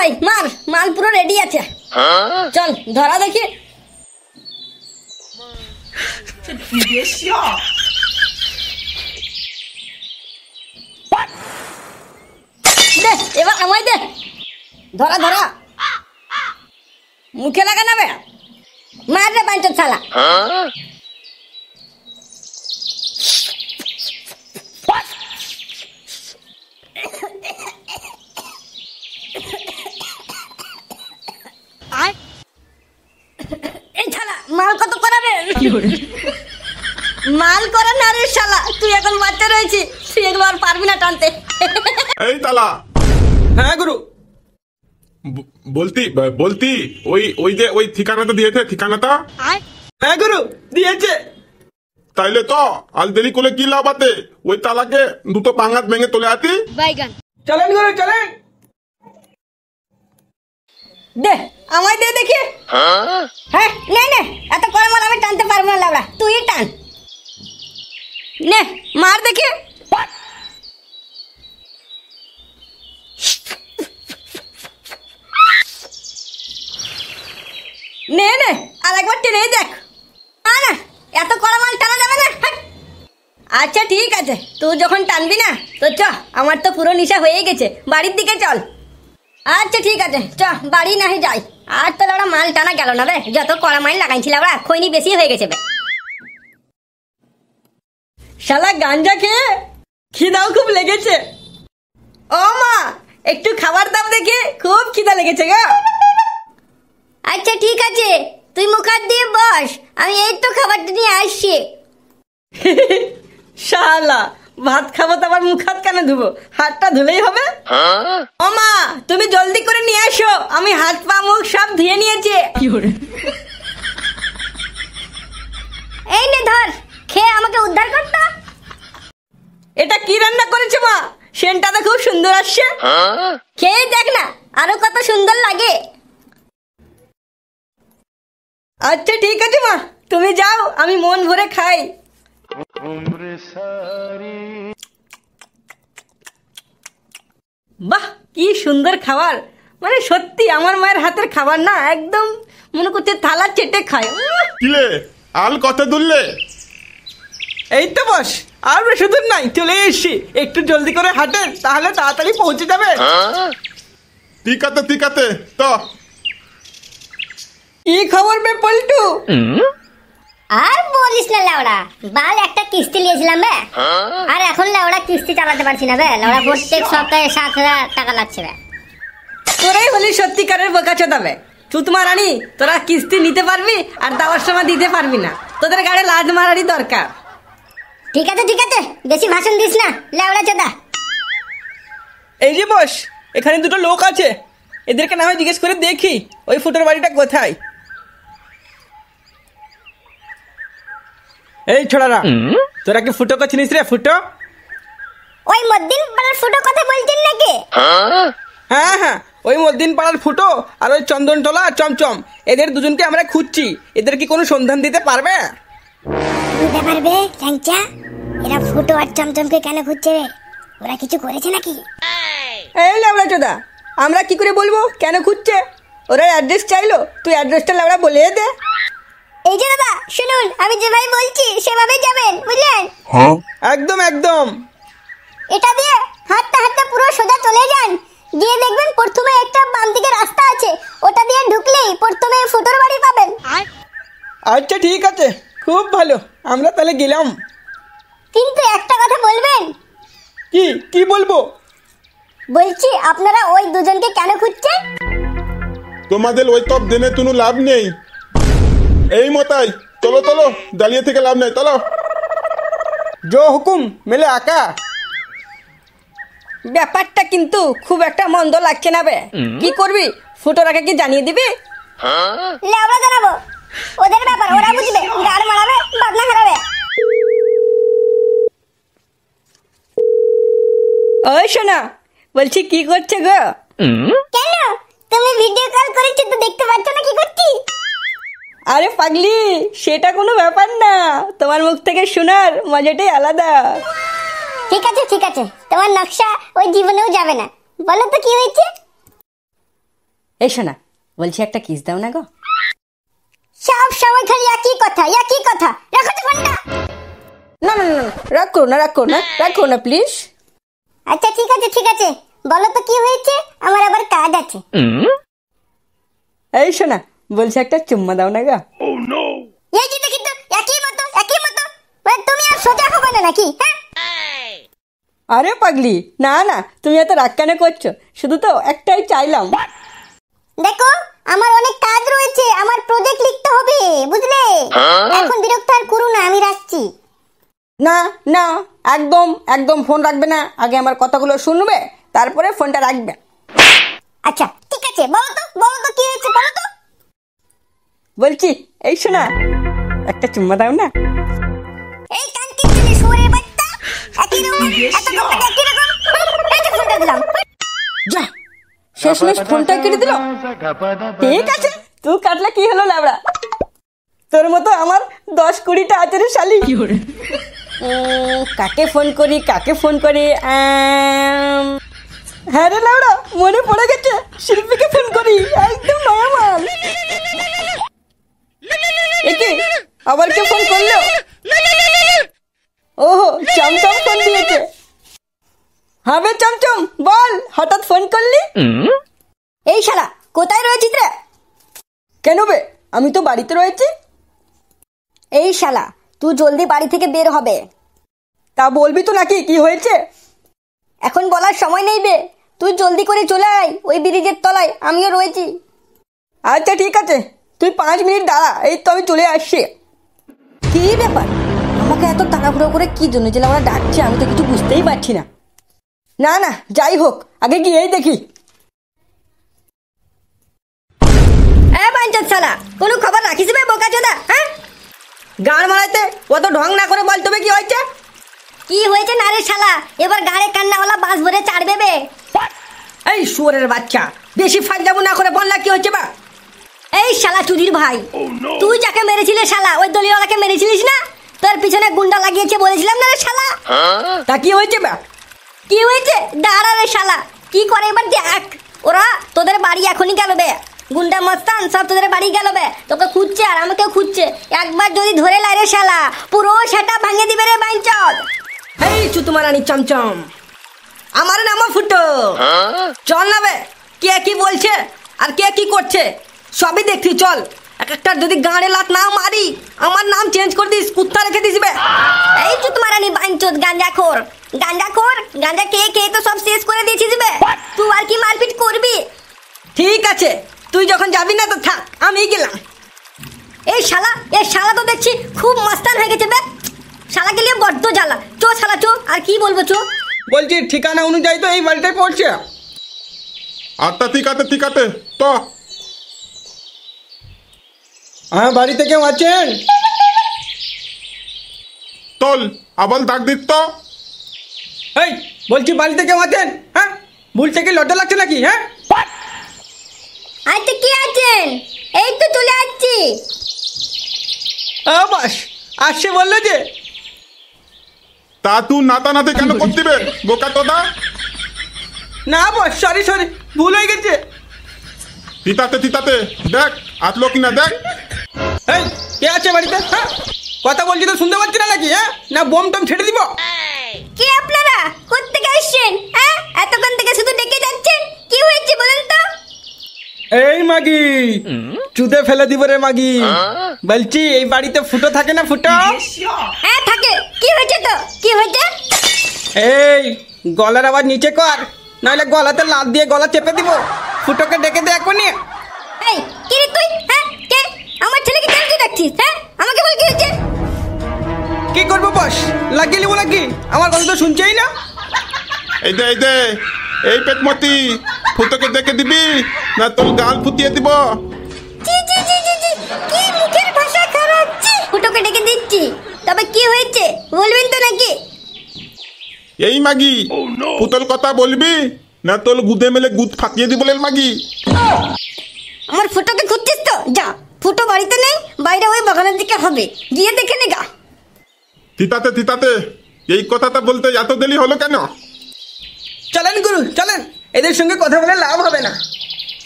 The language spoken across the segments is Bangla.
ভাই মার, মাল পুরো রেডি আছে। চল ধরা দেখি। দে এবার আমায় দে। ধরা ধরা, মুখে লাগা নেবে। মার রে পাঁচটা শালা। এই শালা মাল কত করাবে? মাল করে না রে শালা, তুই এখন বাচ্চা রয়েছিস, তুই এগুলো আর পারবি না টানতে। এই তালা। হ্যাঁ গুরু। বলতি ওই যে ওই ঠিকানাটা দিয়েছে, ঠিকানাটা। হ্যাঁ গুরু দিয়েছে। তাইলে তো আল দেরি করলে কি লাভ আছে? ওই তালাকে দুটো পাঙ্গাত ভেঙে তোলে আতি। চলেন গুরু চলেন। দে আমায় দে দেখি। হ্যাঁ নে নে, এত কড়া মাল আমি টানতে পারবো না লাউড়া, তুই টান। নে মার দেখি। নে নে আর একবার টেনে দেখ। না না, এত কড়া মাল টানা যাবে না। আচ্ছা ঠিক আছে, তুই যখন টানবি না তো চ, আমার তো পুরো নেশা হয়ে গেছে, বাড়ির দিকে চল। আচ্ছা ঠিক আছে চ, বাড়ি নাহি যাই। আর তো ওরা মাল টানা গেল না রে, যত কড়া মাল লাগাইছিল ওরা খৈনি বেশি হয়ে গেছে। শালা গাঞ্জা খেয়ে খিদাও খুব লেগেছে। ও মা, একটু খাবার দাও দেখি, খুব খিদা লেগেছে গো। আচ্ছা ঠিক আছে, তুই মুখ হাত দিয়ে বস, আমি এই তো খাবারটা নিয়ে আসছি। শালা ভাত খাবো তো আবার মুখ হাত কেন ধুবো? হাতটা ধুলেই হবে। ও মা, তুমি জলদি করে নিয়ে আসো, আমি হাত পা মুখ সব ধুয়ে নিয়েছি। এই নে ধর, খেয়ে আমাকে উদ্ধার করতো। এটা কি রান্না করেছে মা? সেন্টটা তো খুব সুন্দর আসছে। খেয়ে দেখ না, আরো কত সুন্দর লাগে। আচ্ছা ঠিক আছে মা, তুমি যাও, আমি মন ভরে খাই। বাহ কি সুন্দর খাবার, মানে সত্যি আমার মায়ের হাতের খাবার না, একদম মনে করছে থালা চেটে খায়। কিলে আল কত দুললে? এই তো বস, আর বেশি দূর নাই, চলে এসছি। একটু জলদি করে হাঁটেন, তাহলে তাড়াতাড়ি পৌঁছে যাবে। ঠিক আছে তো। কি খবর বে পল্টু? আর বলিস না লাউড়া, বাল একটা কিস্তি নিয়েছিলাম বে, আর এখন লাউড়া কিস্তি চালাতে পারছি না বে। লাউড়া প্রত্যেক সপ্তাহে 7,000 টাকা লাগছে বে। তোরাই হলি সত্যিকারের বোকাচোদা বে। চুতমা রানী, তোরা কিস্তি নিতে পারবি আর দেওয়ার সময় দিতে পারবি না, তোদের গাড়ি লাজ মারারই দরকার। ঠিক আছে বেশি ভাষণ দিস না লাউড়া চোদা। এই যে বস, এখানে দুটো লোক আছে, এদেরকে না হয় জিজ্ঞেস করে দেখি ওই ফুটোর বাড়িটা কোথায়। এই ছোড়ারা, তোরা কি ফুটোকে চিনিস রে? ফুটো ওই মদ্দিন পাড়ার ফুটো কথা বলছেন নাকি? হ্যাঁ হ্যাঁ, ওই মদ্দিন পাড়ার ফুটো আর ওই চন্দনটোলা চমচম, এদের দুজনকে আমরা খুঁজছি। এদের কি কোনো সন্ধান দিতে পারবে? দিতে পারবে চ্যাংচা? এরা ফুটো আর চমচমকে কেন খুঁজছে রে? ওরা কিছু করেছে নাকি? এই লাউড়া চোদা, আমরা কি করে বলবো কেন খুঁজছে? ওরা অ্যাড্রেস চাইলো, তুই অ্যাড্রেসটা লাউড়া বলে দে। এই যে দাদা শুনুন, আমি যেভাবে বলছি সেভাবেই যাবেন, বুঝলেন? একদম একদম। এটা দিয়ে হাঁটতে হাঁটতে পুরো সোজা চলে যান, গিয়ে দেখবেন প্রথমে একটা বাম দিকে রাস্তা আছে, ওটা দিয়ে ঢুকলেই প্রথমে ফুটোর বাড়ি পাবেন। আচ্ছা ঠিক আছে, খুব ভালো, আমরা তাহলে গেলাম। কিন্তু একটা কথা বলবেন। কি বলবো? বলছি আপনারা ওই দুজনকে কেন খুঁজছেন? তোমাদের ওই তপ দেনে কোনো লাভ নেই। এই মতাই, চলো দাঁড়িয়ে থেকে লাভ নেই, চলো। জো হুকুম মেলে আকা। ব্যাপারটা কিন্তু খুব একটা মন্দ লাগছে না বে। কি করবি, ফুটোরাকে কি জানিয়ে দিবি? লেওড়া জানাবো, ওদের ব্যাপার, ওরা বুঝবে, গাড় মারাবে, বাদনা খারাবে। ওই শোনা, বলছি কি করছে গো? কেন, তুমি ভিডিও কল করেছো তো দেখতে পাচ্ছ না কি করছি? আরে পাগলি, সেটা কোনো ব্যাপার না, তোমার মুখ থেকে শোনার মজাটাই আলাদা। ঠিক আছে তোমার নকশা ওই জীবনেও যাবে না, বলো তো কি হয়েছে? এই শোনা, বলছি একটা কিস দাও না গো। সব সময় খালি একই কথা একই কথা, রাখো তো ফোনটা। না না না, রাখো না প্লিজ। আচ্ছা ঠিক আছে, বলো তো কি হয়েছে, আমার আবার কাজ আছে। এই শোনা, বলছি একটা চুম্মা দাও না গো। এই যে দেখি তো একই মতো মানে তুমি আর সোজা হবে না নাকি? হ্যাঁ আরে পাগলি, না না, তুমি এত রাগ কেন করছো? শুধু তো একটাই চাইলাম। দেখো, আমার অনেক কাজ রয়েছে, আমার প্রজেক্ট লিখতে হবে, বুঝলে? এখন বিরক্ত আর করো না, আমি রাখছি। না না, একদম ফোন রাখবে না। আগে আমার কথাগুলো শুনবে, তারপরে ফোনটা রাখবে। আচ্ছা ঠিক আছে, বলো তো কি হয়েছে, বলো তো। বলছি এই শোনা, একটা চুম্মা দাও না। এই কানকি ছেলে, শুয়োরের বাচ্চা, একই রকম, এত কথা একই রকম। এই যে ফোনটা দিলাম। যা, শেষমেশ ফোনটা কেটে দিল। ঠিক আছে, তুই কাটলে কি হলো লাবড়া, তোর মতো আমার 10-20টা আছে রে শালি। কাকে ফোন করি হ্যাঁ রে লাবড়া, মনে পড়ে গেছে, শিল্পীকে ফোন করি, একদম নয়া মাল। একে আবার কে ফোন করলো? ওহো, চমচম ফোন দিয়েছে। হবে চমচম, বল, হঠাৎ ফোন করলি? এই শালা, কোথায় রয়েছিস রে? কেন বে, আমি তো বাড়িতে রয়েছি। এই শালা, তুই জলদি বাড়ি থেকে বের হবে। তা বলবি তো নাকি কি হয়েছে? এখন বলার সময় নেই বে, তুই জলদি করে চলে আয়, ওই ব্রিজের তলায় আমিও রয়েছি। আচ্ছা ঠিক আছে, তুই 5 মিনিট দাঁড়া, এই তো আমি চলে আসছি। কি ব্যাপার, আমাকে এত তাড়াহুড়ো করে কি জন্য যে আমরা ডাকছে, আমি তো কিছু বুঝতেই পারছি না। না না, যাই হোক, আগে গিয়েই দেখি। বাঞ্চত শালা, কোনো খবর রাখিস বে বোকাচোদা? হ্যাঁ, গান মারাইতে অত ঢং না করে বল তবে কি হয়েছে? কি হয়েছে না রে শালা, এবার গাড়ে কান্নাওয়ালা বাস ভরে চাড়বে বে। এই শুয়োরের বাচ্চা, বেশি ফাজলামো না করে বল না কি হচ্ছে বা। এই শালা চুদির ভাই, তুই যাকে মেরেছিলি শালা, ওই দলিওয়ালাকে মেরেছিলিস না? তোর পিছনে গুন্ডা লাগিয়েছে বলেছিলাম না রে শালা। তা কি হয়েছে বা? কি হয়েছে, দাঁড়া রে শালা, কি করে এবার দেখ। ওরা তোদের বাড়ি এখনই গেল বে, গুন্ডা মস্তান সব তোদের বাড়ি গেল বে, তোকে খুঁজছে আর আমাকেও খুঁজছে। একবার যদি ধরে লাই রে শালা, পুরো সেটা ভাঙে দিবে রে বাইঞ্চদ। এই চুতুমারানি চমচম, আমার নাম ফুটো। চল না বে, কে কি বলছে আর কে কি করছে সবই দেখছি, চল। একটা যদি গাঁড়ে লাত না মারি, আমার নাম চেঞ্জ করে দিস, কুত্তা রেখে দিস বে। এই চুতমারানি বাইঞ্চদ গাঁজাখোর, গাঁজা খেয়ে তো সব শেষ করে দিয়েছিস বে। তুই আর কি মারপিট করবি? ঠিক আছে, তুই যখন যাবি না তো থাক, আমি গেলাম। এই শালা তো দেখছি খুব মস্তান হয়ে গেছে বে, শালাকে নিয়ে বড্ড জ্বালা। চো শালা চো, আর কি বলবো চো। বলছি ঠিকানা অনুযায়ী তো এই বাড়িটাই পড়ছে। আচ্ছা ঠিক আছে তো। হ্যাঁ, বাড়িতে কেউ আছেন? তোল আবার ডাক দিত তো। এই বলছি বাড়িতে কেউ আছেন? হ্যাঁ, ভুলতে কি লজ্জা লাগছে নাকি? হ্যাঁ, আচ্ছা কি আছেন, এই তো চলে আসছি। বাস আসছে বললো যে। তা তুই নাতে কেন করতিবে বোকা তোদা? না বস, সরি ভুল হয়ে গেছে। তিতাতে দেখ আতলো কিনা দেখ। এই কে আছে বাড়িতে? হ্যাঁ, কথা বলছি তো শুনতে পাচ্ছি না নাকি? হ্যাঁ, না বোম টম ছেড়ে দিব? কে আপনারা, কোত্থেকে আসছেন? হ্যাঁ, এতক্ষণ থেকে শুধু ডেকে যাচ্ছেন, কি হয়েছে বলুন তো? এই মাগি, চুদে ফেলে দিব রে মাগি। বলছি এই বাড়িতে ফুটো থাকে না? ফুটো হ্যাঁ থাকে, কি হয়েছে তো, কি হয়েছে? এই গলার আবার নিচে কর, নাহলে গলাতে লাত দিয়ে গলা চেপে দিব। ফুটোকে ডেকে দে এখনই। এই কি রে তুই? হ্যাঁ, কে আমার ছেলেকে কেন তুই ডাকছিস? হ্যাঁ, আমাকে বল কি হয়েছে। কি করবো বস, লাগিয়ে নিবো নাকি? আমার কথা তো শুনছেই না। এই দে এই পেটমতি, ফুটোকে দেখে দিবি না তোর গাল ফুটিয়ে দিব। জি, কি মুখের ভাষা খারাপ। ফুটোকে ডেকে দিচ্ছি, তবে কি হয়েছে বলবেন তো নাকি? এই মাগি, ফুটোর কথা বলবি না তোর গুদে মেলে গুদ ফাটিয়ে দিব রে মাগি। আমার ফুটোকে খুঁজছিস তো, যা, ফুটো বাড়িতে নেই, বাইরে ওই বাগানের দিকে হবে, গিয়ে দেখে নে গা। তিতাতে এই কথাটা বলতে এত দেরি হলো কেন? চলেন গুরু চলেন, এদের সঙ্গে কথা বলে লাভ হবে না।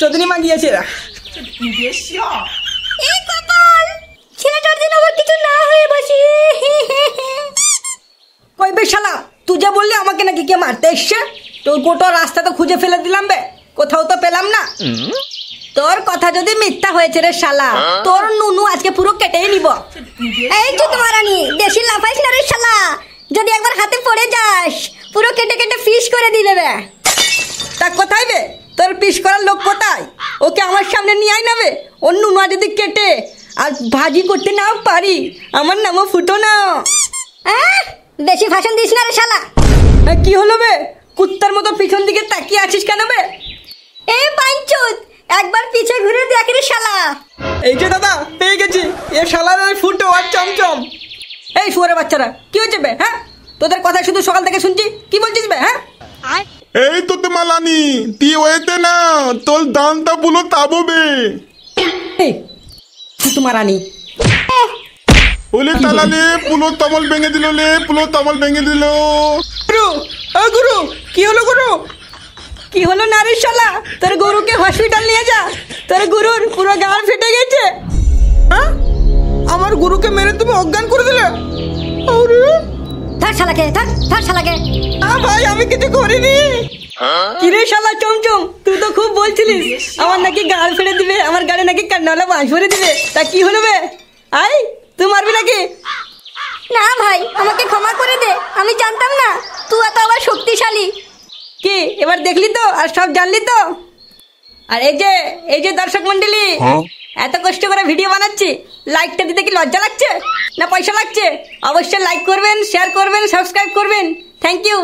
চোদনি মাগিয়েছে এরা। এই কপাল, ছেলেটার দিন আবার কিছু না হয়ে বসি। কই বে শালা, তুই যা বললি আমাকে নাকি কে মারতে এসছে? তোর গোটা রাস্তা তো খুঁজে ফেলে দিলাম বে, কোথাও তো পেলাম না। তোর কথা যদি মিথ্যা হয়েছে রে শালা, তোর নুনু আজকে পুরো কেটেই নিব। এই যে তোমার রানী, বেশি লাফাইস না রে শালা, যদি একবার হাতে পড়ে যাস পুরো কেটে কেটে ফিস করে দিলে বে। তা কোথায় বে তোর পিস করার লোক কোথায়? ওকে আমার সামনে নিয়ে আয় না বে। ওর নুনু যদি কেটে আর ভাজি করতে না পারি, আমার নামও ফুটো না। বেশি ভাষণ দিস না রে শালা। কি হলো বে, কুত্তার মতো পিছন দিকে তাকিয়ে আছিস কেন বে? এই বাইঞ্চুত, একবার পিছে ঘুরে দেখ রে শালা। এই যে দাদা পেয়ে গেছি, এ শালার ওই ফুটো আর চমচম। এই শুয়োরের বাচ্চারা, কি হচ্ছে বে? হ্যাঁ, তোদের কথা শুধু সকাল থেকে শুনছি, কি বলছিস বে? হ্যাঁ, এই তো মালানি, তি ওয়েতে না তোর দানটা পুরো তাববে। এই তোমার রানী ওলে তালালে পুরো তমল ভেঙে দিল, লে পুরো তমল ভেঙে দিল। গুরু, ও গুরু, কি হলো গুরু? কি হলো না রে শালা? তোর গরুকে হসপিটাল নিয়ে যা, তোর গরুর পুরো গাল ফেটে গেছে। হ্যাঁ, আমার গুরুকে মেরে তুমি অজ্ঞান করে দিলে? আরে ধর শালাকে, ধর শালাকে। ভাই আমি কিছু করিনি। কি রে শালা চমচম, তুই তো খুব বলছিলিস আমার নাকি গাল ফেটে দিবে, আমার গাড়ি নাকি কান্নাওয়ালা বাঁশ ভরে দিবে। তা কি হলো বে? আই, তুই মারবি নাকি? না ভাই, আমাকে ক্ষমা করে দে, আমি জানতাম না তুই এত আবার শক্তিশালী। কি এবার দেখলি তো আর সব জানলি তো? আর এই যে দর্শক মন্ডলী, এত কষ্ট করে ভিডিও বানাচ্ছি, লাইকটা দিতে কি লজ্জা লাগছে না পয়সা লাগছে? অবশ্যই লাইক করবেন, শেয়ার করবেন, সাবস্ক্রাইব করবেন। Thank you.